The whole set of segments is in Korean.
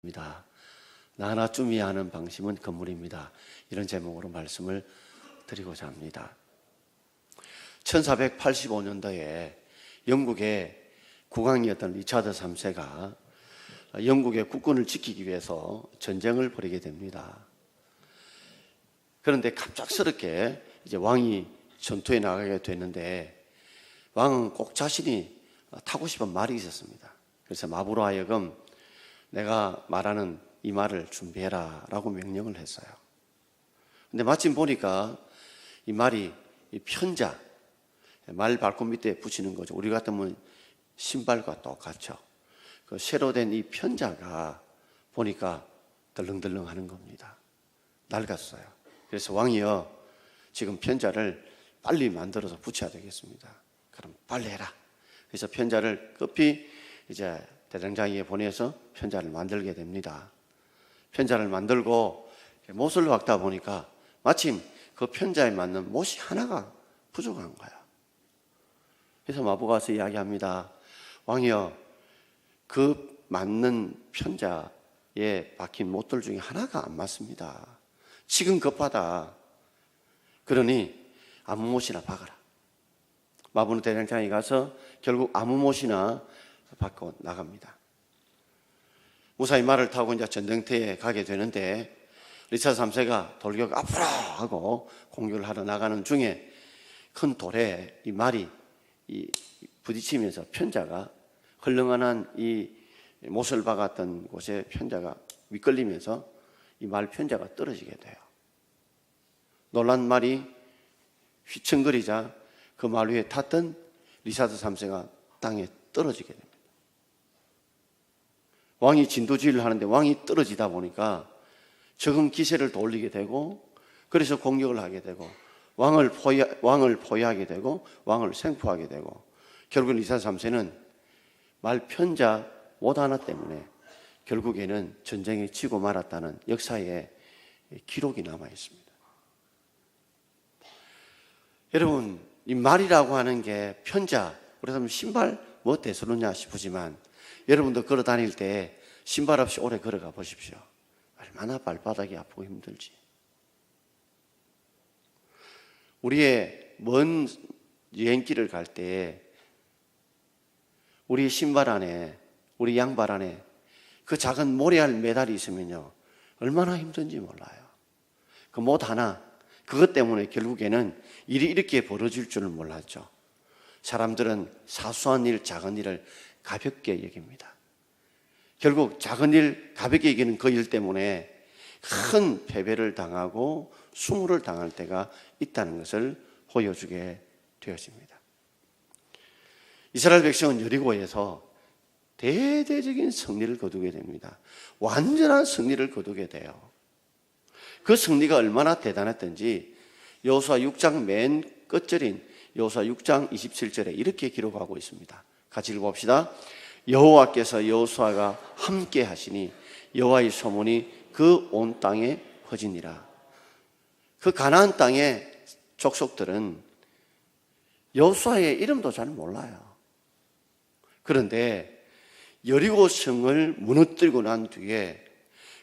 입니다. 나 하나쯤이야 하는 방심은 건물입니다. 이런 제목으로 말씀을 드리고자 합니다. 1485년도에 영국의 국왕이었던 리차드 3세가 영국의 국군을 지키기 위해서 전쟁을 벌이게 됩니다. 그런데 갑작스럽게 이제 왕이 전투에 나가게 되는데 왕은 꼭 자신이 타고 싶은 말이 있었습니다. 그래서 마부로 하여금 내가 말하는 이 말을 준비해라 라고 명령을 했어요. 근데 마침 보니까 이 말이 이 편자, 말 발톱 밑에 붙이는 거죠. 우리 같으면 신발과 똑같죠. 그 쇠로 된 이 편자가 보니까 덜렁덜렁 하는 겁니다. 낡았어요. 그래서 왕이여, 지금 편자를 빨리 만들어서 붙여야 되겠습니다. 그럼 빨리 해라. 그래서 편자를 급히 이제 대장장이에 보내서 편자를 만들게 됩니다. 편자를 만들고 못을 박다 보니까 마침 그 편자에 맞는 못이 하나가 부족한 거야. 그래서 마부가 와서 이야기합니다. 왕이여, 그 맞는 편자에 박힌 못들 중에 하나가 안 맞습니다. 지금 급하다. 그러니 아무 못이나 박아라. 마부는 대장장이 가서 결국 아무 못이나 받고 나갑니다. 무사히 말을 타고 이제 전쟁터에 가게 되는데 리차드 3세가 돌격 앞으로 하고 공격을 하러 나가는 중에 큰 돌에 이 말이 부딪히면서 편자가 헐렁한 이 못을 박았던 곳에 편자가 미끌리면서 이 말 편자가 떨어지게 돼요. 놀란 말이 휘청거리자 그 말 위에 탔던 리차드 3세가 땅에 떨어지게 됩니다. 왕이 진도주의를 하는데 왕이 떨어지다 보니까 적응 기세를 돌리게 되고, 그래서 공격을 하게 되고 왕을 포위하게 되고 왕을 생포하게 되고, 결국 리차드 3세는 말 편자 못 하나 때문에 결국에는 전쟁에 지고 말았다는 역사에 기록이 남아 있습니다. 여러분, 이 말이라고 하는 게 편자, 우리가 신발 뭐 대수로냐 싶으지만 여러분도 걸어 다닐 때 신발 없이 오래 걸어가 보십시오. 얼마나 발바닥이 아프고 힘들지. 우리의 먼 여행길을 갈 때 우리 신발 안에, 우리 양발 안에 그 작은 모래알 메달이 있으면요, 얼마나 힘든지 몰라요. 그 못 하나, 그것 때문에 결국에는 일이 이렇게 벌어질 줄은 몰랐죠. 사람들은 사소한 일, 작은 일을 가볍게 여깁니다. 결국 작은 일, 가볍게 여기는 그 일 때문에 큰 패배를 당하고 수모를 당할 때가 있다는 것을 보여주게 되었습니다. 이스라엘 백성은 여리고에서 대대적인 승리를 거두게 됩니다. 완전한 승리를 거두게 돼요. 그 승리가 얼마나 대단했던지 여호수아 6장 맨 끝절인 여호수아 6장 27절에 이렇게 기록하고 있습니다. 같이 읽어봅시다. 여호와께서 여호수아가 함께 하시니 여호와의 소문이 그 온 땅에 퍼지니라. 그 가나안 땅의 족속들은 여호수아의 이름도 잘 몰라요. 그런데 여리고 성을 무너뜨리고 난 뒤에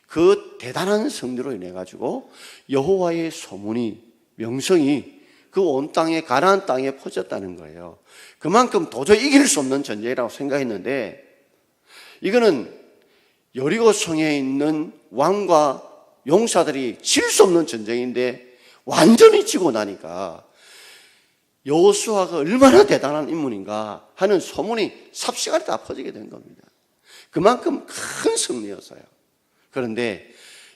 그 대단한 승리로 인해 가지고 여호와의 소문이, 명성이 그 온 땅에, 가나안 땅에 퍼졌다는 거예요. 그만큼 도저히 이길 수 없는 전쟁이라고 생각했는데, 이거는 여리고 성에 있는 왕과 용사들이 질 수 없는 전쟁인데 완전히 지고 나니까 여호수아가 얼마나 대단한 인물인가 하는 소문이 삽시간에 다 퍼지게 된 겁니다. 그만큼 큰 승리였어요. 그런데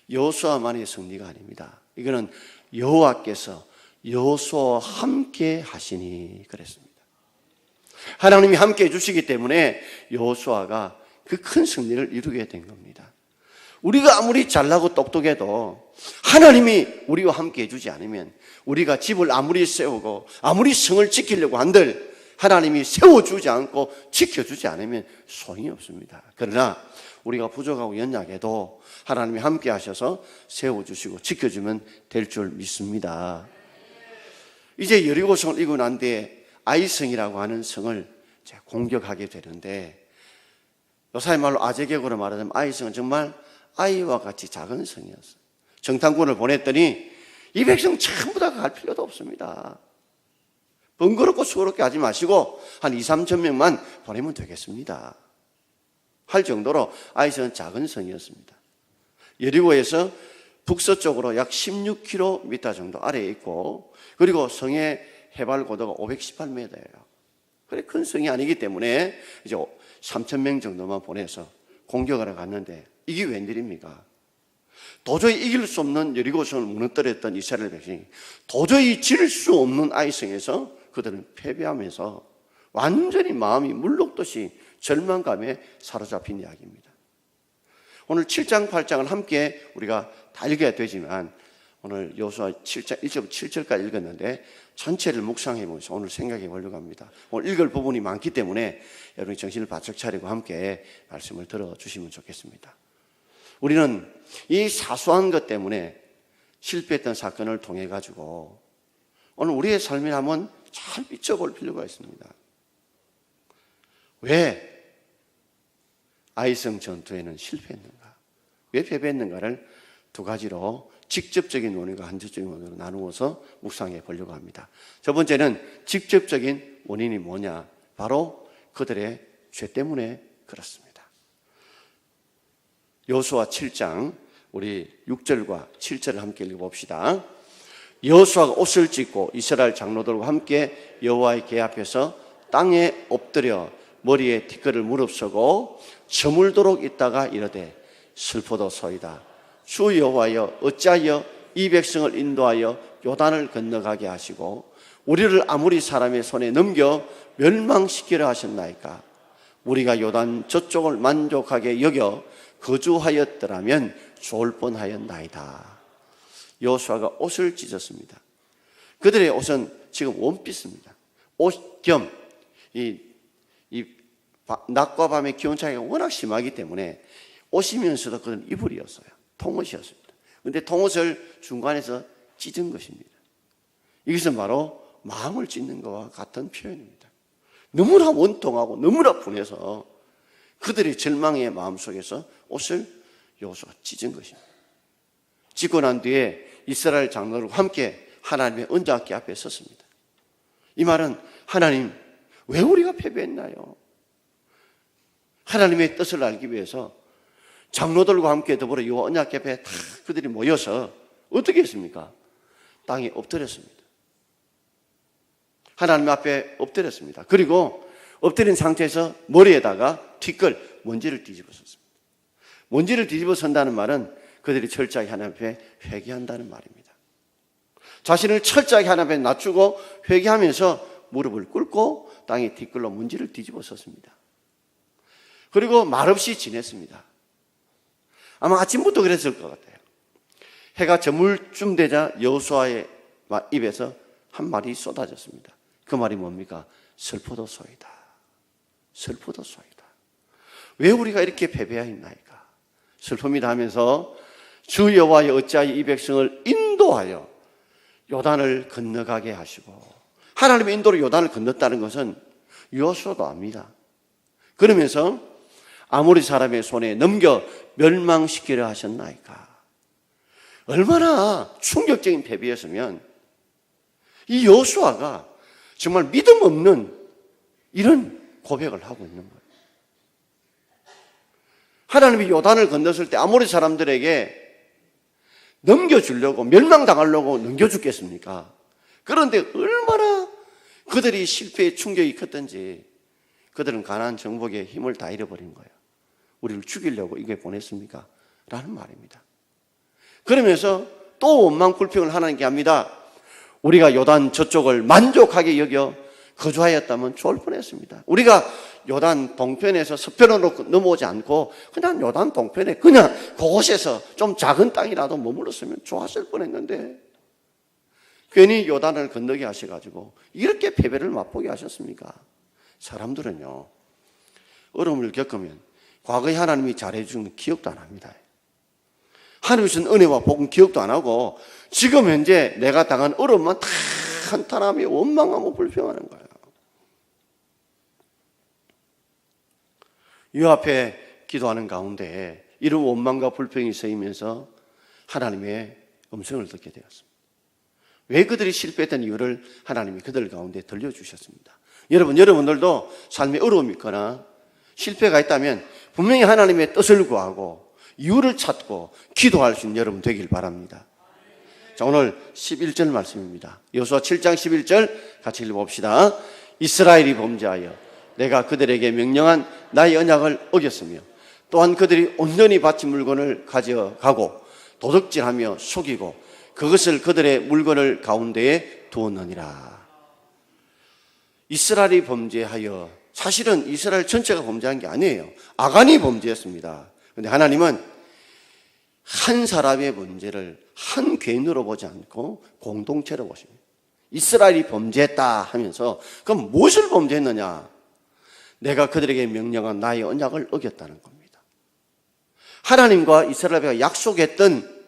여호수아만의 승리가 아닙니다. 이거는 여호와께서 여호수아와 함께 하시니 그랬습니다. 하나님이 함께 해주시기 때문에 여호수아가 그 큰 승리를 이루게 된 겁니다. 우리가 아무리 잘나고 똑똑해도 하나님이 우리와 함께 해주지 않으면, 우리가 집을 아무리 세우고 아무리 성을 지키려고 한들 하나님이 세워주지 않고 지켜주지 않으면 소용이 없습니다. 그러나 우리가 부족하고 연약해도 하나님이 함께 하셔서 세워주시고 지켜주면 될 줄 믿습니다. 이제 여리고성을 이고 난 뒤에 아이성이라고 하는 성을 공격하게 되는데, 요사이 말로 아재격으로 말하자면 아이성은 정말 아이와 같이 작은 성이었어요. 정탐꾼을 보냈더니 이 백성 전부 다 갈 필요도 없습니다. 번거롭고 수고롭게 하지 마시고 한 2, 3천 명만 보내면 되겠습니다 할 정도로 아이성은 작은 성이었습니다. 여리고에서 북서쪽으로 약 16km 정도 아래에 있고, 그리고 성의 해발 고도가 518m예요. 그래 큰 성이 아니기 때문에 이제 3천 명 정도만 보내서 공격하러 갔는데 이게 웬일입니까? 도저히 이길 수 없는 여리고성을 무너뜨렸던 이스라엘 백성이 도저히 질 수 없는 아이성에서 그들은 패배하면서 완전히 마음이 물녹듯이 절망감에 사로잡힌 이야기입니다. 오늘 7장 8장을 함께 우리가 다 읽어야 되지만 오늘 여호수아 7장 1절부터 7절까지 읽었는데 전체를 묵상해 보면서 오늘 생각해 보려고 합니다. 오늘 읽을 부분이 많기 때문에 여러분이 정신을 바짝 차리고 함께 말씀을 들어주시면 좋겠습니다. 우리는 이 사소한 것 때문에 실패했던 사건을 통해 가지고 오늘 우리의 삶을 한번 잘 비춰볼 필요가 있습니다. 왜 아이성 전투에는 실패했는가? 왜 패배했는가를 두 가지로 직접적인 원인과 간접적인 원인으로 나누어서 묵상해 보려고 합니다. 첫 번째는 직접적인 원인이 뭐냐? 바로 그들의 죄 때문에 그렇습니다. 여호수아 7장 우리 6절과 7절을 함께 읽어봅시다. 여호수아가 옷을 찢고 이스라엘 장로들과 함께 여호와의 궤 앞에서 땅에 엎드려 머리에 티끌을 무릅쓰고 저물도록 있다가 이르되 슬퍼도소이다. 주 여호와여 어찌하여 이 백성을 인도하여 요단을 건너가게 하시고 우리를 아무리 사람의 손에 넘겨 멸망시키려 하셨나이까? 우리가 요단 저쪽을 만족하게 여겨 거주하였더라면 좋을 뻔하였나이다. 여호수아가 옷을 찢었습니다. 그들의 옷은 지금 원피스입니다. 옷 겸 낮과 밤의 기온 차이가 워낙 심하기 때문에 옷이면서도 그건 이불이었어요. 통옷이었습니다. 그런데 통옷을 중간에서 찢은 것입니다. 이것은 바로 마음을 찢는 것과 같은 표현입니다. 너무나 원통하고 너무나 분해서 그들의 절망의 마음속에서 옷을 여호수아가 찢은 것입니다. 찢고 난 뒤에 이스라엘 장로들과 함께 하나님의 언약궤 앞에 섰습니다. 이 말은 하나님 왜 우리가 패배했나요? 하나님의 뜻을 알기 위해서 장로들과 함께 더불어 이 언약궤 앞에 다 그들이 모여서 어떻게 했습니까? 땅에 엎드렸습니다. 하나님 앞에 엎드렸습니다. 그리고 엎드린 상태에서 머리에다가 티끌, 먼지를 뒤집어 썼습니다. 먼지를 뒤집어 선다는 말은 그들이 철저하게 하나님 앞에 회개한다는 말입니다. 자신을 철저하게 하나님 앞에 낮추고 회개하면서 무릎을 꿇고 땅에 티끌로 먼지를 뒤집어 썼습니다. 그리고 말없이 지냈습니다. 아마 아침부터 그랬을 것 같아요. 해가 저물 쯤 되자 여호수아의 입에서 한 말이 쏟아졌습니다. 그 말이 뭡니까? 슬퍼도소이다. 슬퍼도소이다. 왜 우리가 이렇게 패배하였나이까? 슬픕니다 하면서 주 여호와여 어찌하여 이 백성을 인도하여 요단을 건너가게 하시고, 하나님의 인도로 요단을 건넜다는 것은 여호수아도 압니다. 그러면서 아무리 사람의 손에 넘겨 멸망시키려 하셨나이까? 얼마나 충격적인 패배였으면 이 여호수아가 정말 믿음 없는 이런 고백을 하고 있는 거예요. 하나님이 요단을 건넜을 때 아무리 사람들에게 넘겨주려고, 멸망당하려고 넘겨주겠습니까? 그런데 얼마나 그들이 실패의 충격이 컸던지 그들은 가나안 정복에 힘을 다 잃어버린 거예요. 우리를 죽이려고 이게 보냈습니까? 라는 말입니다. 그러면서 또 원망불평을 하나님께 합니다. 우리가 요단 저쪽을 만족하게 여겨 거주하였다면 좋을 뻔했습니다. 우리가 요단 동편에서 서편으로 넘어오지 않고 그냥 요단 동편에 그냥 그곳에서 좀 작은 땅이라도 머물렀으면 좋았을 뻔했는데 괜히 요단을 건너게 하셔가지고 이렇게 패배를 맛보게 하셨습니까? 사람들은요, 어려움을 겪으면 과거에 하나님이 잘해준 기억도 안 합니다. 하나님이 준 은혜와 복은 기억도 안 하고 지금 현재 내가 당한 어려움만 다 한탄하며 원망하고 불평하는 거예요. 이 앞에 기도하는 가운데 이런 원망과 불평이 쌓이면서 하나님의 음성을 듣게 되었습니다. 왜 그들이 실패했던 이유를 하나님이 그들 가운데 들려주셨습니다. 여러분들도 삶에 어려움이 있거나 실패가 있다면 분명히 하나님의 뜻을 구하고 이유를 찾고 기도할 수 있는 여러분 되길 바랍니다. 자, 오늘 11절 말씀입니다. 여호수아 7장 11절 같이 읽어봅시다. 이스라엘이 범죄하여 내가 그들에게 명령한 나의 언약을 어겼으며 또한 그들이 온전히 바친 물건을 가져가고 도둑질하며 속이고 그것을 그들의 물건을 가운데에 두었느니라. 이스라엘이 범죄하여, 사실은 이스라엘 전체가 범죄한 게 아니에요. 아간이 범죄했습니다. 그런데 하나님은 한 사람의 문제를 한 개인으로 보지 않고 공동체로 보십니다. 이스라엘이 범죄했다 하면서 그럼 무엇을 범죄했느냐? 내가 그들에게 명령한 나의 언약을 어겼다는 겁니다. 하나님과 이스라엘과 약속했던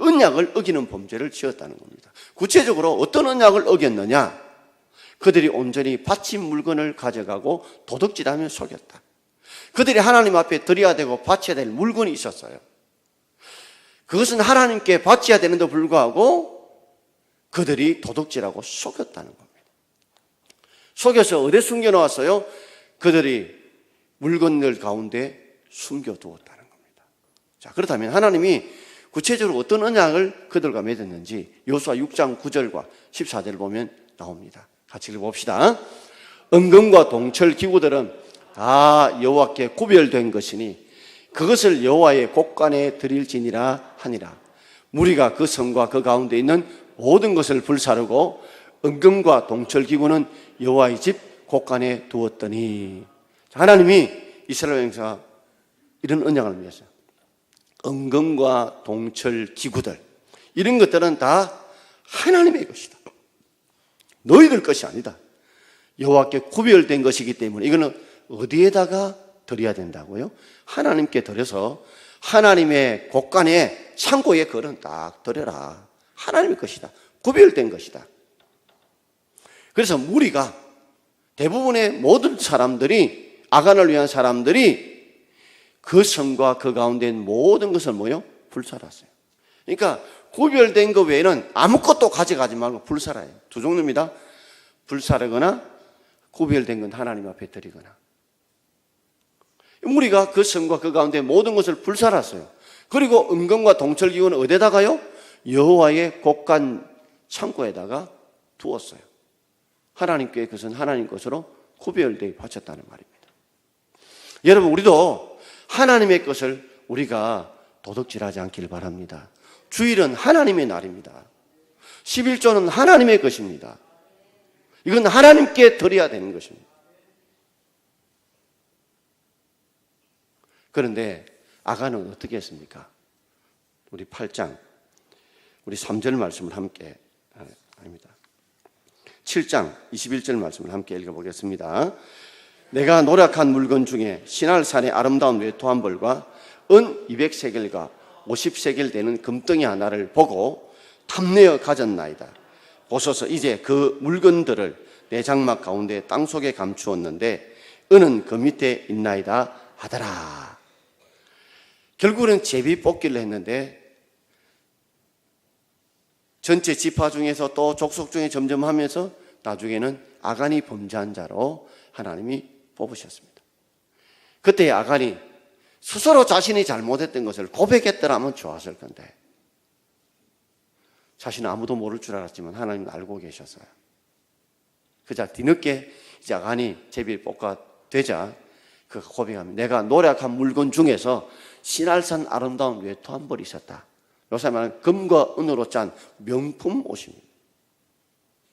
언약을 어기는 범죄를 지었다는 겁니다. 구체적으로 어떤 언약을 어겼느냐? 그들이 온전히 바친 물건을 가져가고 도둑질하며 속였다. 그들이 하나님 앞에 드려야 되고 바쳐야 될 물건이 있었어요. 그것은 하나님께 바쳐야 되는데 불구하고 그들이 도둑질하고 속였다는 겁니다. 속여서 어디에 숨겨놓았어요? 그들이 물건들 가운데 숨겨두었다는 겁니다. 자, 그렇다면 하나님이 구체적으로 어떤 언약을 그들과 맺었는지 여호수아 6장 9절과 14절 보면 나옵니다. 같이 읽어봅시다. 은금과 동철 기구들은 다 여호와께 구별된 것이니 그것을 여호와의 곳간에 드릴지니라 하니라. 무리가 그 성과 그 가운데 있는 모든 것을 불사르고 은금과 동철 기구는 여호와의 집 곳간에 두었더니, 하나님이 이스라엘 백성과 이런 언약을 맺었어요. 은금과 동철 기구들, 이런 것들은 다 하나님의 것이다. 너희들 것이 아니다. 여호와께 구별된 것이기 때문에 이거는 어디에다가 드려야 된다고요? 하나님께 드려서 하나님의 곳간에 창고에 그런 딱 드려라. 하나님의 것이다. 구별된 것이다. 그래서 무리가, 대부분의 모든 사람들이, 아간을 위한 사람들이 그 성과 그 가운데 있는 모든 것을 뭐요? 불살았어요. 그러니까 구별된 것 외에는 아무것도 가져가지 말고 불살아요. 두 종류입니다. 불사르거나 구별된 건 하나님 앞에 드리거나. 무리가 그 성과 그 가운데 모든 것을 불살았어요. 그리고 은금과 동철기구는 어디에다가요? 여호와의 곳간 창고에다가 두었어요. 하나님께 그것은 하나님 것으로 구별되어 바쳤다는 말입니다. 여러분, 우리도 하나님의 것을 우리가 도둑질하지 않길 바랍니다. 주일은 하나님의 날입니다. 11조는 하나님의 것입니다. 이건 하나님께 드려야 되는 것입니다. 그런데 아간은 어떻게 했습니까? 우리 8장, 우리 3절 말씀을 함께, 아닙니다. 7장 21절 말씀을 함께 읽어보겠습니다. 내가 노력한 물건 중에 시날산의 아름다운 외투 한 벌과 은 200세겔과 50세겔 되는 금덩이 하나를 보고 탐내어 가졌나이다. 보소서 이제 그 물건들을 내 장막 가운데 땅속에 감추었는데 은은 그 밑에 있나이다 하더라. 결국은 제비 뽑기를 했는데 전체 지파 중에서 또 족속 중에 점점 하면서 나중에는 아간이 범죄한 자로 하나님이 뽑으셨습니다. 그때 아간이 스스로 자신이 잘못했던 것을 고백했더라면 좋았을 건데 자신은 아무도 모를 줄 알았지만 하나님은 알고 계셨어요. 그자 뒤늦게 이제 아간이 제비를 뽑가 되자 그 고백합니다. 내가 노력한 물건 중에서 시날산 아름다운 외투 한 벌이 있었다. 요새 말하는 금과 은으로 짠 명품 옷입니다.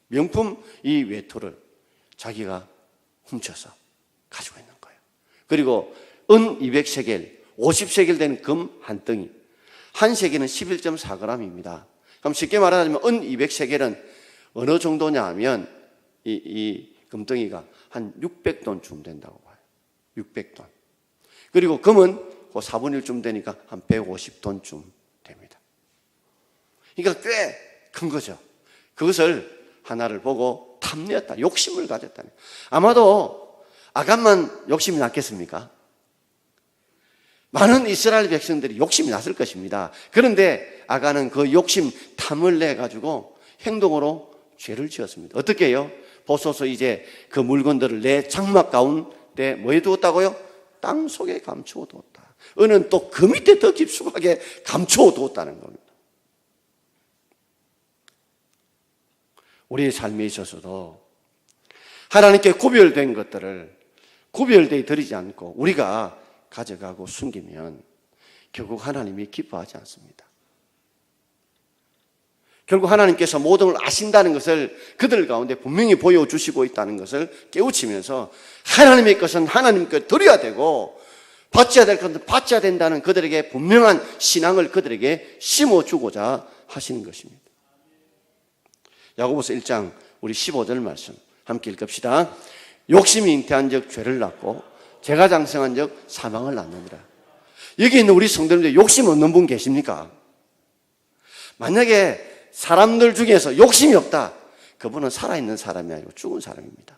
명품 이 외투를 자기가 훔쳐서 가지고 있는 거예요. 그리고 은 200세겔, 50세겔 되는 금 한 덩이. 한 세겔은 11.4g입니다. 그럼 쉽게 말하자면 은 200세겔은 어느 정도냐 하면 이 금덩이가 한 600돈쯤 된다고 봐요. 600돈. 그리고 금은 그 4분의 1쯤 되니까 한 150돈쯤 됩니다. 그러니까 꽤 큰 거죠. 그것을 하나를 보고 탐내었다. 욕심을 가졌다네. 아마도 아간만 욕심이 났겠습니까? 많은 이스라엘 백성들이 욕심이 났을 것입니다. 그런데 아간은 그 욕심 탐을 내가지고 행동으로 죄를 지었습니다. 어떻게 해요? 보소서 이제 그 물건들을 내 장막 가운데 뭐에 두었다고요? 땅 속에 감추어 두었다. 은은 또 그 밑에 더 깊숙하게 감추어 두었다는 겁니다. 우리의 삶에 있어서도 하나님께 구별된 것들을 구별되어 드리지 않고 우리가 가져가고 숨기면 결국 하나님이 기뻐하지 않습니다. 결국 하나님께서 모든 걸 아신다는 것을 그들 가운데 분명히 보여주시고 있다는 것을 깨우치면서 하나님의 것은 하나님께 드려야 되고 받쳐야 될 것은 받쳐야 된다는 그들에게 분명한 신앙을 그들에게 심어주고자 하시는 것입니다. 야고보서 1장 우리 15절 말씀 함께 읽읍시다. 욕심이 잉태한 적 죄를 낳고 죄가 장성한 적 사망을 낳느니라. 여기 있는 우리 성도님들 욕심 없는 분 계십니까? 만약에 사람들 중에서 욕심이 없다, 그분은 살아있는 사람이 아니고 죽은 사람입니다.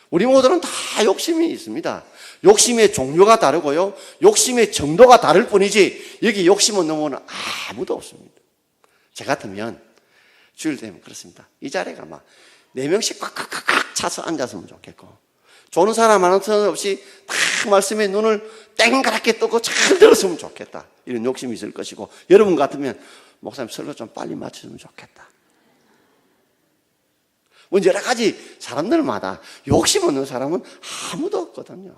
우리 모두는 다 욕심이 있습니다. 욕심의 종류가 다르고요, 욕심의 정도가 다를 뿐이지 여기 욕심 없는 분은 아무도 없습니다. 저 같으면 주일 되면 그렇습니다. 이 자리가 막 4명씩 꽉꽉꽉 차서 앉았으면 좋겠고, 좋은 사람 하는 선 없이 다 말씀에 눈을 땡그랗게 뜨고 잘 들었으면 좋겠다, 이런 욕심이 있을 것이고, 여러분 같으면 목사님 설교 좀 빨리 마쳤으면 좋겠다. 뭐 여러 가지 사람들마다 욕심 없는 사람은 아무도 없거든요.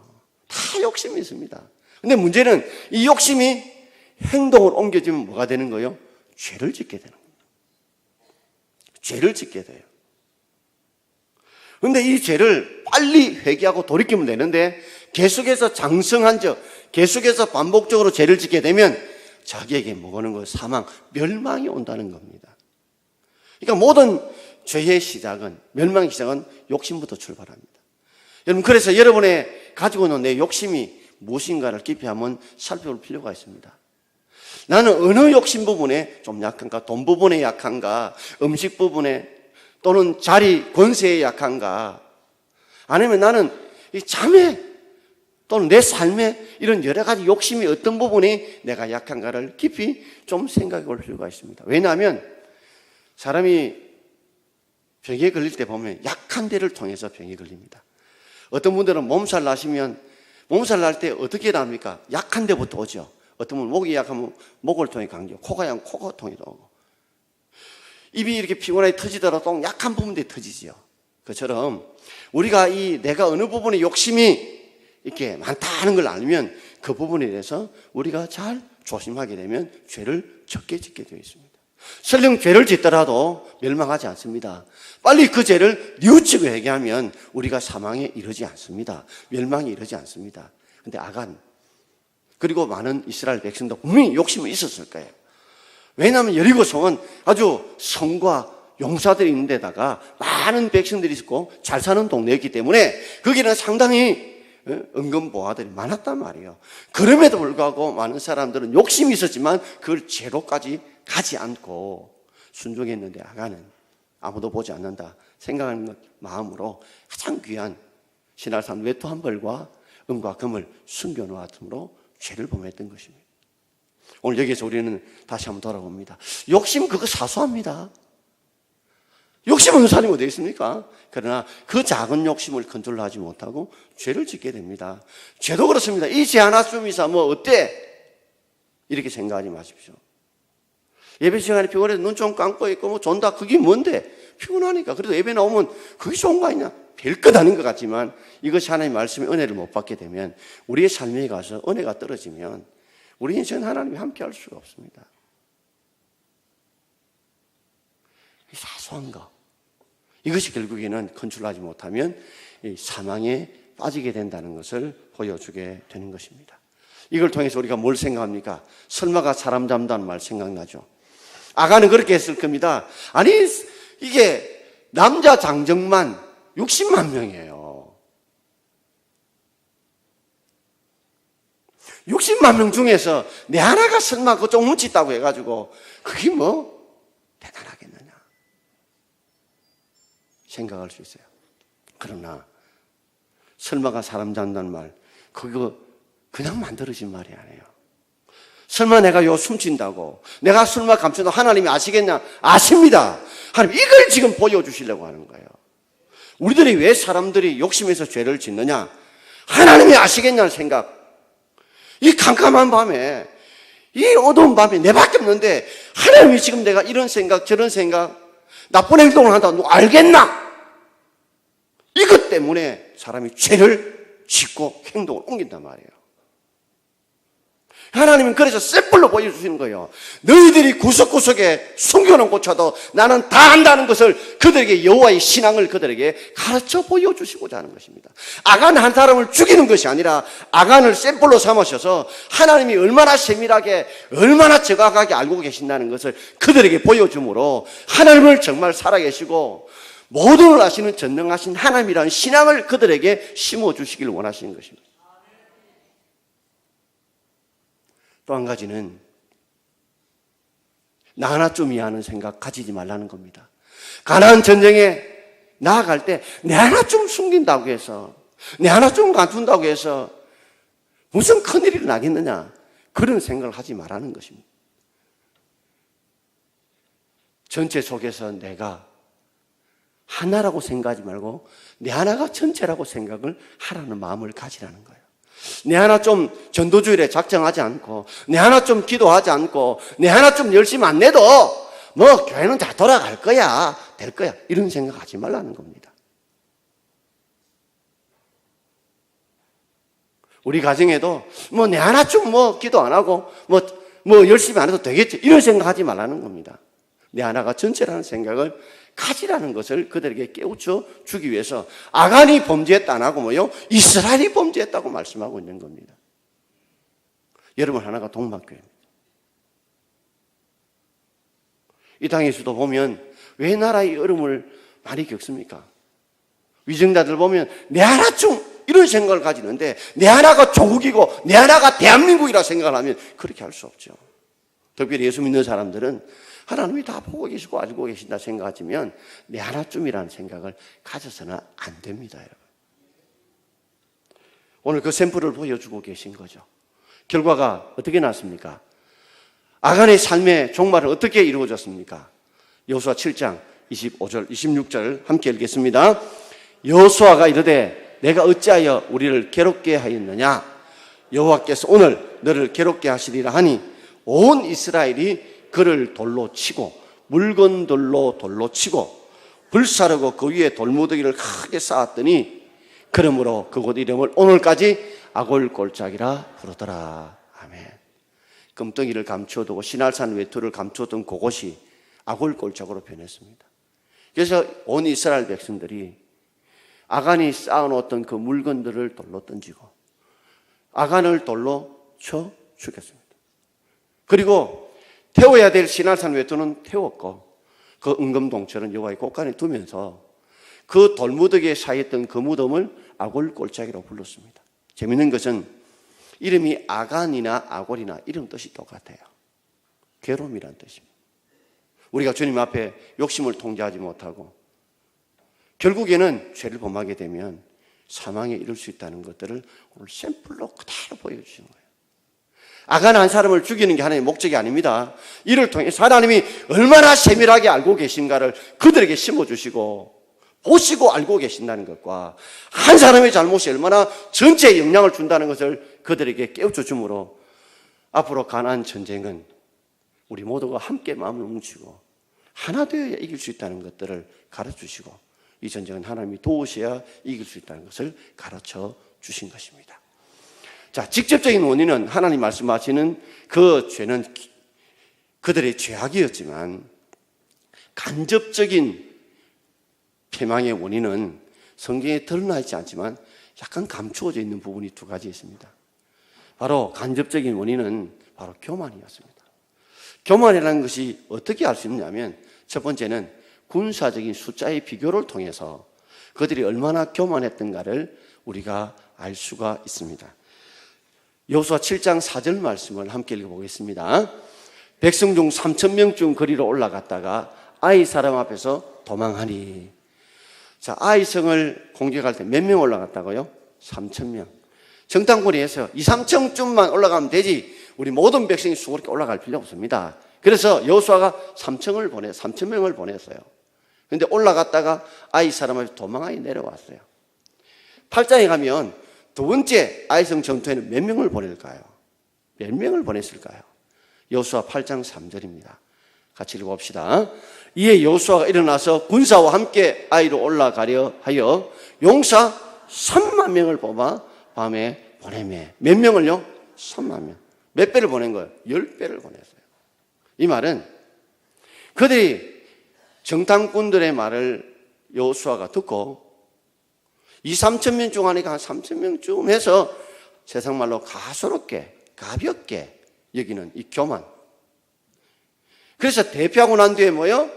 다 욕심이 있습니다. 근데 문제는 이 욕심이 행동을 옮겨지면 뭐가 되는 거예요? 죄를 짓게 되는 거예요. 죄를 짓게 돼요. 그런데 이 죄를 빨리 회개하고 돌이키면 되는데 계속해서 장성한 적, 계속해서 반복적으로 죄를 짓게 되면 자기에게 뭐하는 거예요? 사망, 멸망이 온다는 겁니다. 그러니까 모든 죄의 시작은, 멸망의 시작은 욕심부터 출발합니다. 여러분, 그래서 여러분의 가지고 있는 내 욕심이 무엇인가를 깊이 한번 살펴볼 필요가 있습니다. 나는 어느 욕심 부분에 좀 약한가? 돈 부분에 약한가? 음식 부분에, 또는 자리, 권세에 약한가? 아니면 나는 이 잠에 또는 내 삶에 이런 여러 가지 욕심이 어떤 부분에 내가 약한가를 깊이 좀 생각해 볼 필요가 있습니다. 왜냐하면 사람이 병에 걸릴 때 보면 약한 데를 통해서 병에 걸립니다. 어떤 분들은 몸살 나시면 몸살 날 때 어떻게 납니까? 약한 데부터 오죠. 어떤 분은 목이 약하면 목을 통해 감겨, 코가 약하면 코가 통해 오고, 입이 이렇게 피곤하게 터지더라도 약한 부분에 터지지요. 그처럼 우리가 이 내가 어느 부분에 욕심이 이렇게 많다는 걸 알면 그 부분에 대해서 우리가 잘 조심하게 되면 죄를 적게 짓게 되어 있습니다. 설령 죄를 짓더라도 멸망하지 않습니다. 빨리 그 죄를 뉘우치고 회개하면 우리가 사망에 이르지 않습니다. 멸망에 이르지 않습니다. 그런데 아간 그리고 많은 이스라엘 백성도 분명히 욕심이 있었을 거예요. 왜냐하면 여리고성은 아주 성과 용사들이 있는 데다가 많은 백성들이 있고 잘 사는 동네였기 때문에 거기는 상당히 은근보화들이 많았단 말이에요. 그럼에도 불구하고 많은 사람들은 욕심이 있었지만 그걸 죄로까지 가지 않고 순종했는데 아간은 아무도 보지 않는다 생각하는 마음으로 가장 귀한 신할산 외투 한 벌과 은과 금을 숨겨놓았으므로 죄를 범했던 것입니다. 오늘 여기에서 우리는 다시 한번 돌아봅니다. 욕심 그거 사소합니다. 욕심 없는 사람이 어디 있습니까? 그러나 그 작은 욕심을 컨트롤하지 못하고 죄를 짓게 됩니다. 죄도 그렇습니다. 이 죄 하나쯤 있어 뭐 어때? 이렇게 생각하지 마십시오. 예배 시간에 피곤해서 눈 좀 감고 있고 뭐 존다 그게 뭔데? 피곤하니까. 그래도 예배 나오면 그게 좋은 거 아니냐? 별것 아닌 것 같지만 이것이 하나님의 말씀의 은혜를 못 받게 되면 우리의 삶에 가서 은혜가 떨어지면 우리 인생은 하나님이 함께 할 수가 없습니다. 사소한 거 이것이 결국에는 컨트롤하지 못하면 사망에 빠지게 된다는 것을 보여주게 되는 것입니다. 이걸 통해서 우리가 뭘 생각합니까? 설마가 사람 잡는다는 말 생각나죠? 아간은 그렇게 했을 겁니다. 아니 이게 남자 장정만 60만 명이에요. 60만 명 중에서 내 하나가 설마 그거 좀 뭉치다고 해가지고 그게 뭐 대단하겠느냐 생각할 수 있어요. 그러나 설마가 사람 잡는다는 말 그거 그냥 만들어진 말이 아니에요. 설마 내가 요 숨진다고, 내가 설마 감춰도 하나님이 아시겠냐? 아십니다. 하나님 이걸 지금 보여주시려고 하는 거예요. 우리들이 왜 사람들이 욕심에서 죄를 짓느냐? 하나님이 아시겠냐는 생각. 이 캄캄한 밤에, 이 어두운 밤에 내밖에 없는데 하나님이 지금 내가 이런 생각 저런 생각 나쁜 행동을 한다고 누가 알겠나? 이것 때문에 사람이 죄를 짓고 행동을 옮긴단 말이에요. 하나님은 그래서 샘플로 보여주시는 거예요. 너희들이 구석구석에 숨겨놓은 고쳐도 나는 다 안다는 것을 그들에게 여호와의 신앙을 그들에게 가르쳐 보여주시고자 하는 것입니다. 아간 한 사람을 죽이는 것이 아니라 아간을 샘플로 삼으셔서 하나님이 얼마나 세밀하게 얼마나 정확하게 알고 계신다는 것을 그들에게 보여주므로 하나님을 정말 살아계시고 모든 걸 아시는 전능하신 하나님이라는 신앙을 그들에게 심어주시길 원하시는 것입니다. 또 한 가지는 나 하나쯤이야 하는 생각 가지지 말라는 겁니다. 가나안 전쟁에 나아갈 때 내 하나쯤 숨긴다고 해서 내 하나쯤 감춘다고 해서 무슨 큰일이 나겠느냐 그런 생각을 하지 말라는 것입니다. 전체 속에서 내가 하나라고 생각하지 말고 내 하나가 전체라고 생각을 하라는 마음을 가지라는 거예요. 내 하나 좀 전도주일에 작정하지 않고 내 하나 좀 기도하지 않고 내 하나 좀 열심히 안 내도 뭐 교회는 다 돌아갈 거야 될 거야 이런 생각하지 말라는 겁니다. 우리 가정에도 뭐 내 하나 좀 뭐 기도 안 하고 뭐 열심히 안 해도 되겠지 이런 생각하지 말라는 겁니다. 내 하나가 전체라는 생각을 가지라는 것을 그들에게 깨우쳐 주기 위해서 아간이 범죄했다 안 하고 뭐요? 이스라엘이 범죄했다고 말씀하고 있는 겁니다. 여러분 하나가 동막교회입니다. 이 땅에서도 보면 왜 나라의 어려움을 많이 겪습니까? 위정자들 보면 내 하나쯤 이런 생각을 가지는데 내 하나가 조국이고 내 하나가 대한민국이라 생각을 하면 그렇게 할 수 없죠. 특별히 예수 믿는 사람들은 하나님이 다 보고 계시고 알고 계신다 생각하지만 내 하나쯤이라는 생각을 가져서는 안 됩니다, 여러분. 오늘 그 샘플을 보여주고 계신 거죠. 결과가 어떻게 났습니까? 아간의 삶의 종말은 어떻게 이루어졌습니까? 여호수아 7장 25절, 26절 함께 읽겠습니다. 여호수아가 이르되 내가 어찌하여 우리를 괴롭게 하였느냐? 여호와께서 오늘 너를 괴롭게 하시리라 하니 온 이스라엘이 그를 돌로 치고 물건들로 돌로 치고 불사르고 그 위에 돌무더기를 크게 쌓았더니 그러므로 그곳 이름을 오늘까지 아골골짜기라 부르더라. 아멘. 금덩이를 감추어두고 시날산 외투를 감추었던 그곳이 아골골짜기로 변했습니다. 그래서 온 이스라엘 백성들이 아간이 쌓아놓았던 그 물건들을 돌로 던지고 아간을 돌로 쳐 죽였습니다. 그리고 태워야 될 시날산 외투는 태웠고 그 은금동처럼 여호와의 곳간에 두면서 그 돌무더기에 쌓였던 그 무덤을 아골골짜기로 불렀습니다. 재미있는 것은 이름이 아간이나 아골이나 이름 뜻이 똑같아요. 괴로움이라는 뜻입니다. 우리가 주님 앞에 욕심을 통제하지 못하고 결국에는 죄를 범하게 되면 사망에 이를 수 있다는 것들을 오늘 샘플로 그대로 보여주시는 거예요. 아간 한 사람을 죽이는 게 하나님의 목적이 아닙니다. 이를 통해서 하나님이 얼마나 세밀하게 알고 계신가를 그들에게 심어주시고 보시고 알고 계신다는 것과 한 사람의 잘못이 얼마나 전체에 영향을 준다는 것을 그들에게 깨우쳐 주므로 앞으로 가나안 전쟁은 우리 모두가 함께 마음을 뭉치고 하나 되어야 이길 수 있다는 것들을 가르쳐주시고 이 전쟁은 하나님이 도우셔야 이길 수 있다는 것을 가르쳐 주신 것입니다. 자, 직접적인 원인은 하나님 말씀하시는 그 죄는 그들의 죄악이었지만 간접적인 패망의 원인은 성경에 드러나 있지 않지만 약간 감추어져 있는 부분이 두 가지 있습니다. 바로 간접적인 원인은 바로 교만이었습니다. 교만이라는 것이 어떻게 알 수 있느냐면 첫 번째는 군사적인 숫자의 비교를 통해서 그들이 얼마나 교만했던가를 우리가 알 수가 있습니다. 여호수아 7장 4절 말씀을 함께 읽어보겠습니다. 백성 중 3,000명쯤 거리로 올라갔다가 아이 사람 앞에서 도망하니. 자, 아이 성을 공격할 때 몇 명 올라갔다고요? 3,000명. 정탐꾼이 했어요. 2, 3층쯤만 올라가면 되지 우리 모든 백성이 수고롭게 올라갈 필요 없습니다. 그래서 여호수아가 3,000명을 보냈어요. 그런데 올라갔다가 아이 사람 앞에 도망하니 내려왔어요. 8장에 가면 두 번째 아이성 전투에는 몇 명을 보낼까요? 몇 명을 보냈을까요? 여호수아 8장 3절입니다. 같이 읽어봅시다. 이에 여호수아가 일어나서 군사와 함께 아이로 올라가려 하여 용사 3만 명을 뽑아 밤에 보내매. 몇 명을요? 3만 명. 몇 배를 보낸 거예요? 10배를 보냈어요. 이 말은 그들이 정탐꾼들의 말을 여호수아가 듣고 2, 3천 명 중 하니까 한 3천 명쯤 해서 세상말로 가소롭게 가볍게 여기는 이 교만. 그래서 대피하고 난 뒤에 뭐요?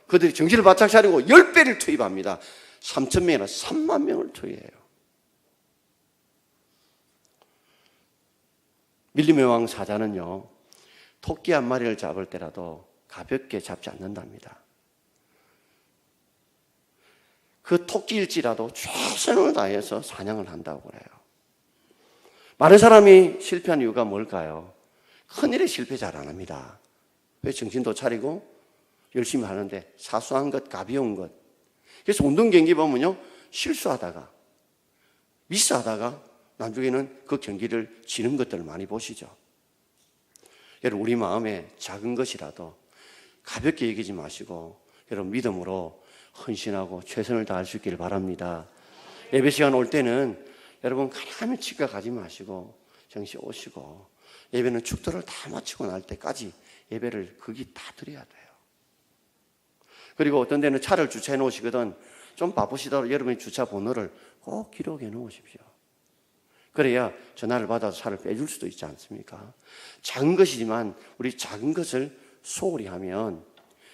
그들이 정신을 바짝 차리고 10배를 투입합니다. 3천 명이나 3만 명을 투입해요. 밀림의 왕 사자는요, 토끼 한 마리를 잡을 때라도 가볍게 잡지 않는답니다. 그 토끼일지라도 최선을 다해서 사냥을 한다고 그래요. 많은 사람이 실패한 이유가 뭘까요? 큰일에 실패 잘 안 합니다. 왜? 정신도 차리고 열심히 하는데 사소한 것, 가벼운 것. 그래서 운동 경기 보면요, 실수하다가 미스하다가 나중에는 그 경기를 지는 것들을 많이 보시죠. 여러분, 우리 마음에 작은 것이라도 가볍게 여기지 마시고 여러분 믿음으로 헌신하고 최선을 다할 수 있기를 바랍니다. 예배 시간 올 때는 여러분 가만히 치과 가지 마시고 정시 오시고, 예배는 축도를 다 마치고 날 때까지 예배를 거기 다 드려야 돼요. 그리고 어떤 데는 차를 주차해 놓으시거든. 좀 바쁘시더라도 여러분의 주차 번호를 꼭 기록해 놓으십시오. 그래야 전화를 받아서 차를 빼줄 수도 있지 않습니까? 작은 것이지만 우리 작은 것을 소홀히 하면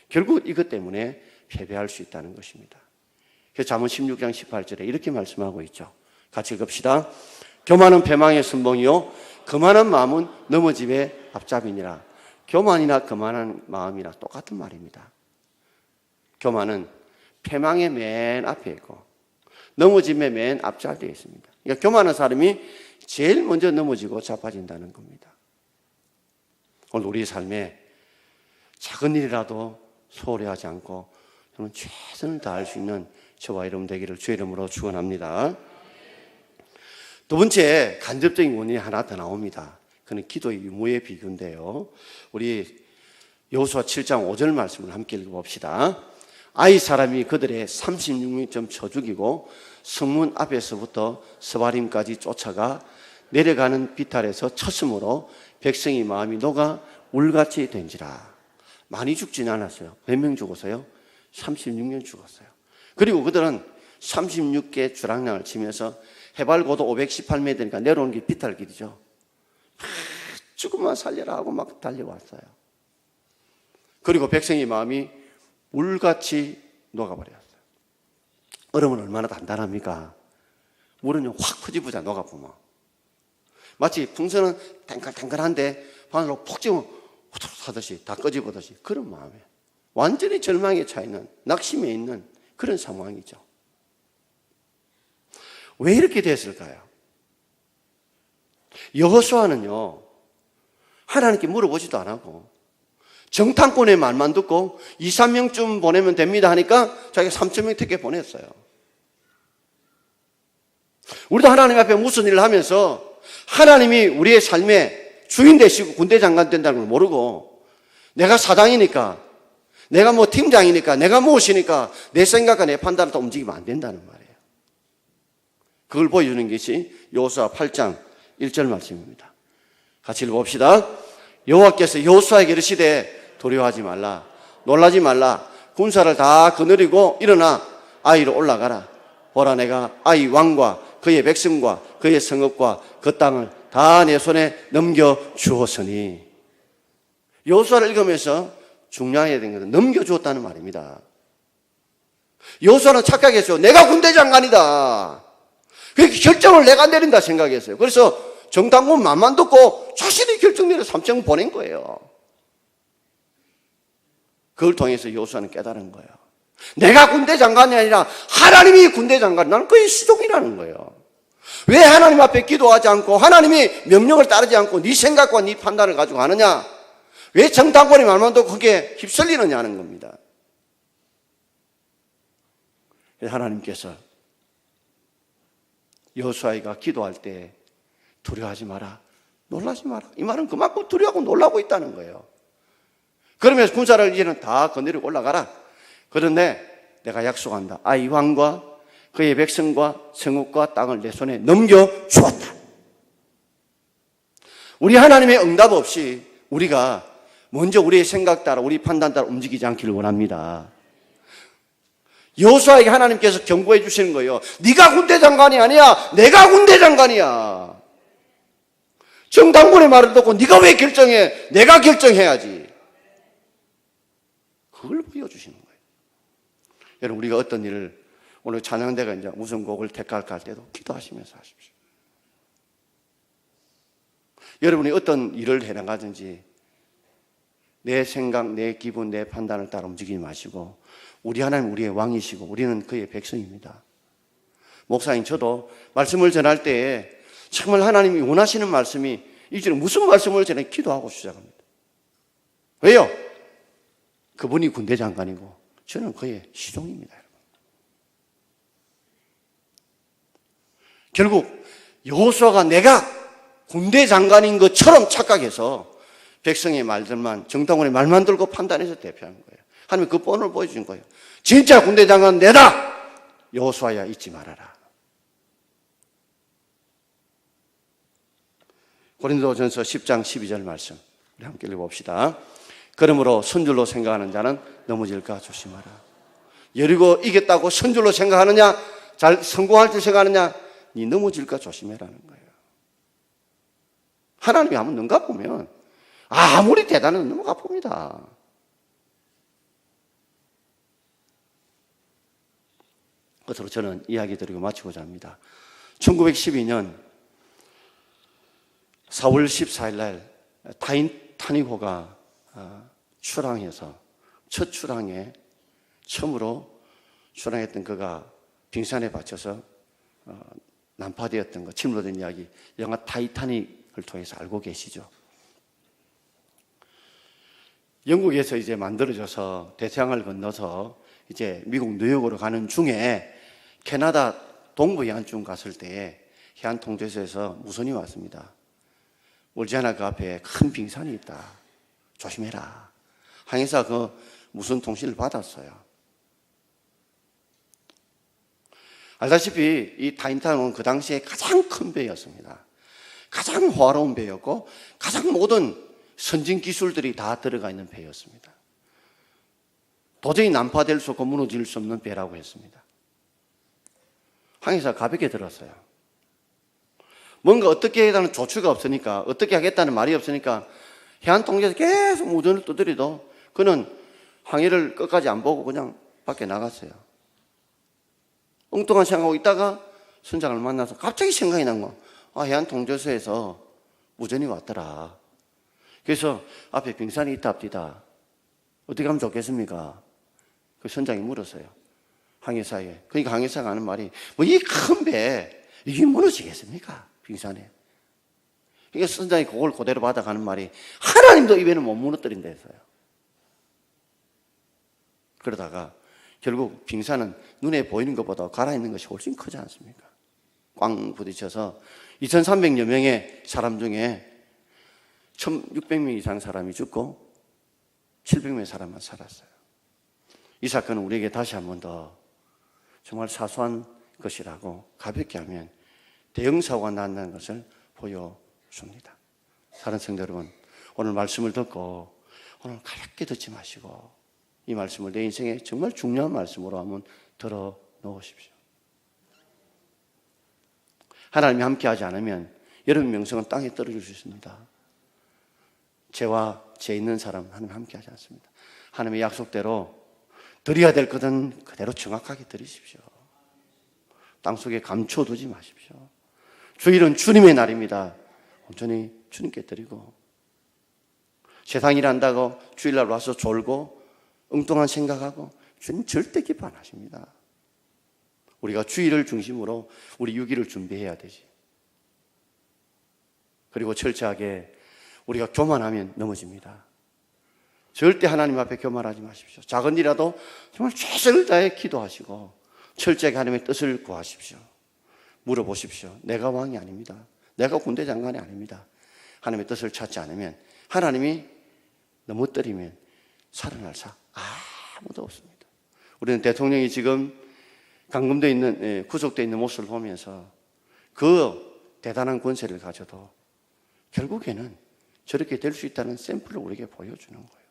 결국 이것 때문에 패배할 수 있다는 것입니다. 그래서 잠언 16장 18절에 이렇게 말씀하고 있죠. 같이 읽읍시다. 교만은 패망의 선봉이요 거만한 마음은 넘어짐의 앞잡이니라. 교만이나 거만한 마음이나 똑같은 말입니다. 교만은 패망의 맨 앞에 있고 넘어짐의 맨 앞자리에 있습니다. 그러니까 교만한 사람이 제일 먼저 넘어지고 자빠진다는 겁니다. 오늘 우리 삶에 작은 일이라도 소홀히 하지 않고 저는 최선을 다할 수 있는 저와 여러분 되기를 주의 이름으로 축원합니다. 두 번째, 간접적인 원인이 하나 더 나옵니다. 그는 기도의 유무의 비교인데요. 우리 여호수아 7장 5절 말씀을 함께 읽어봅시다. 아이 사람이 그들의 36명쯤 쳐 죽이고 성문 앞에서부터 스바림까지 쫓아가 내려가는 비탈에서 쳤으므로 백성의 마음이 녹아 울같이 된지라. 많이 죽지는 않았어요. 몇 명 죽었어요? 36명 죽었어요. 그리고 그들은 36개 주랑량을 치면서 해발 고도 518m니까 내려오는 게 비탈길이죠. 조금만 살려라 하고 막 달려왔어요. 그리고 백성의 마음이 물같이 녹아버렸어요. 얼음은 얼마나 단단합니까? 물은요 확 퍼지부자 녹아보면 마치 풍선은 탱글탱글한데 바늘로 푹 찌면 후두둑 하듯이 다 꺼지보듯이 그런 마음이에요. 완전히 절망에 차 있는, 낙심에 있는 그런 상황이죠. 왜 이렇게 됐을까요? 여호수아는요 하나님께 물어보지도 안 하고 정탐꾼의 말만 듣고 2, 3명쯤 보내면 됩니다 하니까 자기가 3,000명 택해 보냈어요. 우리도 하나님 앞에 무슨 일을 하면서 하나님이 우리의 삶에 주인 되시고 군대 장관 된다는 걸 모르고 내가 사장이니까, 내가 뭐 팀장이니까, 내가 무엇이니까 내 생각과 내 판단을 다 움직이면 안 된다는 말이에요. 그걸 보여주는 것이 여호수아 8장 1절 말씀입니다. 같이 읽어봅시다. 여호와께서 여호수아에게 이르시되 두려워하지 말라, 놀라지 말라, 군사를 다 거느리고 일어나 아이로 올라가라. 보라, 내가 아이 왕과 그의 백성과 그의 성읍과 그 땅을 다 내 손에 넘겨 주었으니. 여호수아를 읽으면서 중요해야 되는 것은 넘겨주었다는 말입니다. 여호수아는 착각했어요. 내가 군대 장관이다. 그렇게 결정을 내가 내린다 생각했어요. 그래서 정탐꾼 말만 듣고 자신이 결정 내려 3천 보낸 거예요. 그걸 통해서 여호수아는 깨달은 거예요. 내가 군대 장관이 아니라 하나님이 군대 장관, 나는 그의 수종이라는 거예요. 왜 하나님 앞에 기도하지 않고 하나님이 명령을 따르지 않고 네 생각과 네 판단을 가지고 하느냐? 왜 정당권의 말만 듣고 그게 휩쓸리느냐 하는 겁니다. 하나님께서 여호수아가 기도할 때 두려워하지 마라, 놀라지 마라. 이 말은 그만큼 두려워하고 놀라고 있다는 거예요. 그러면서 군사를 이제는 다 거느리고 올라가라. 그런데 내가 약속한다. 아이 왕과 그의 백성과 성읍과 땅을 내 손에 넘겨주었다. 우리 하나님의 응답 없이 우리가 먼저 우리의 생각 따라 우리 판단 따라 움직이지 않기를 원합니다. 여호수아에게 하나님께서 경고해 주시는 거예요. 네가 군대 장관이 아니야. 내가 군대 장관이야. 정당군의 말을 듣고 네가 왜 결정해? 내가 결정해야지. 그걸 보여주시는 거예요. 여러분, 우리가 어떤 일을 오늘 찬양대가 이제 무슨 곡을 택할까 할 때도 기도하시면서 하십시오. 여러분이 어떤 일을 해나가든지 내 생각, 내 기분, 내 판단을 따라 움직이지 마시고 우리 하나님 우리의 왕이시고 우리는 그의 백성입니다. 목사님, 저도 말씀을 전할 때에 정말 하나님이 원하시는 말씀이 이제는 무슨 말씀을 전해 기도하고 시작합니다. 왜요? 그분이 군대 장관이고 저는 그의 시종입니다. 여러분. 결국 여호수아가 내가 군대 장관인 것처럼 착각해서 백성의 말들만, 정당원의 말만 들고 판단해서 대표하는 거예요. 하나님이 그 본을 보여준 거예요. 진짜 군대 장관 내다! 여호수아야, 잊지 말아라. 고린도전서 10장 12절 말씀 우리 함께 읽어봅시다. 그러므로 선줄로 생각하는 자는 넘어질까 조심하라. 여리고 이겼다고 선줄로 생각하느냐? 잘 성공할 줄 생각하느냐? 네 넘어질까 조심해라는 거예요. 하나님이 한번 눈 감으면 아무리 대단해도 넘어가 봅니다. 끝으로 저는 이야기 드리고 마치고자 합니다. 1912년 4월 14일 날 타이타닉호가 출항해서 첫 출항에 처음으로 출항했던 그가 빙산에 받쳐서 난파되었던 것, 침몰된 이야기, 영화 타이타닉을 통해서 알고 계시죠. 영국에서 이제 만들어져서 대서양을 건너서 이제 미국 뉴욕으로 가는 중에 캐나다 동부 해안쯤 갔을 때 해안 통제소에서 무선이 왔습니다. 울지아나 그 앞에 큰 빙산이 있다. 조심해라. 항해사 그 무선 통신을 받았어요. 알다시피 이 타이타닉은 그 당시에 가장 큰 배였습니다. 가장 호화로운 배였고 가장 모든 선진 기술들이 다 들어가 있는 배였습니다. 도저히 난파될 수 없고 무너질 수 없는 배라고 했습니다. 항해사가 가볍게 들었어요. 뭔가 어떻게 하겠다는 조치가 없으니까, 어떻게 하겠다는 말이 없으니까 해안 통제에서 계속 무전을 두드려도 그는 항해를 끝까지 안 보고 그냥 밖에 나갔어요. 엉뚱한 생각하고 있다가 선장을 만나서 갑자기 생각이 난 거야. 해안 통제소에서 무전이 왔더라. 그래서 앞에 빙산이 있다 합디다. 어떻게 하면 좋겠습니까? 그 선장이 물었어요. 항해사에. 그러니까 항해사가 하는 말이 뭐 이 큰 배 이게 무너지겠습니까? 빙산에. 그러니까 선장이 그걸 그대로 받아가는 말이 하나님도 이 배는 못 무너뜨린다 했어요. 그러다가 결국 빙산은 눈에 보이는 것보다 가라앉는 것이 훨씬 크지 않습니까? 꽝 부딪혀서 2,300여 명의 사람 중에 1,600명 이상 사람이 죽고 700명의 사람만 살았어요. 이 사건은 우리에게 다시 한 번 더 정말 사소한 것이라고 가볍게 하면 대형 사고가 난다는 것을 보여줍니다. 사랑하는 성도 여러분, 오늘 말씀을 듣고 오늘 가볍게 듣지 마시고 이 말씀을 내 인생에 정말 중요한 말씀으로 한번 들어 놓으십시오. 하나님이 함께하지 않으면 여러분 명성은 땅에 떨어질 수 있습니다. 죄와 죄 있는 사람은 하나님 함께하지 않습니다. 하나님의 약속대로 드려야 될 것은 그대로 정확하게 드리십시오. 땅속에 감춰두지 마십시오. 주일은 주님의 날입니다. 온전히 주님께 드리고 세상 일 한다고 주일날 와서 졸고 엉뚱한 생각하고 주님 절대 기뻐 안 하십니다. 우리가 주일을 중심으로 우리 6일을 준비해야 되지. 그리고 철저하게 우리가 교만하면 넘어집니다. 절대 하나님 앞에 교만하지 마십시오. 작은 일이라도 정말 최선을 다해 기도하시고 철저하게 하나님의 뜻을 구하십시오. 물어보십시오. 내가 왕이 아닙니다. 내가 군대 장관이 아닙니다. 하나님의 뜻을 찾지 않으면, 하나님이 넘어뜨리면 살아날 사 아무도 없습니다. 우리는 대통령이 지금 감금되어 있는, 구속되어 있는 모습을 보면서 그 대단한 권세를 가져도 결국에는 저렇게 될 수 있다는 샘플을 우리에게 보여주는 거예요.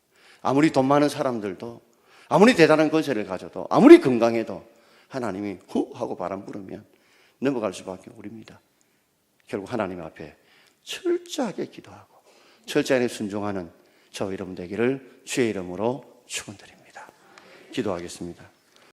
아무리 돈 많은 사람들도, 아무리 대단한 권세를 가져도, 아무리 건강해도 하나님이 후 하고 바람 부르면 넘어갈 수밖에 없습니다. 결국 하나님 앞에 철저하게 기도하고 철저하게 순종하는 저와 여러분 되기를 주의 이름으로 축원드립니다. 기도하겠습니다.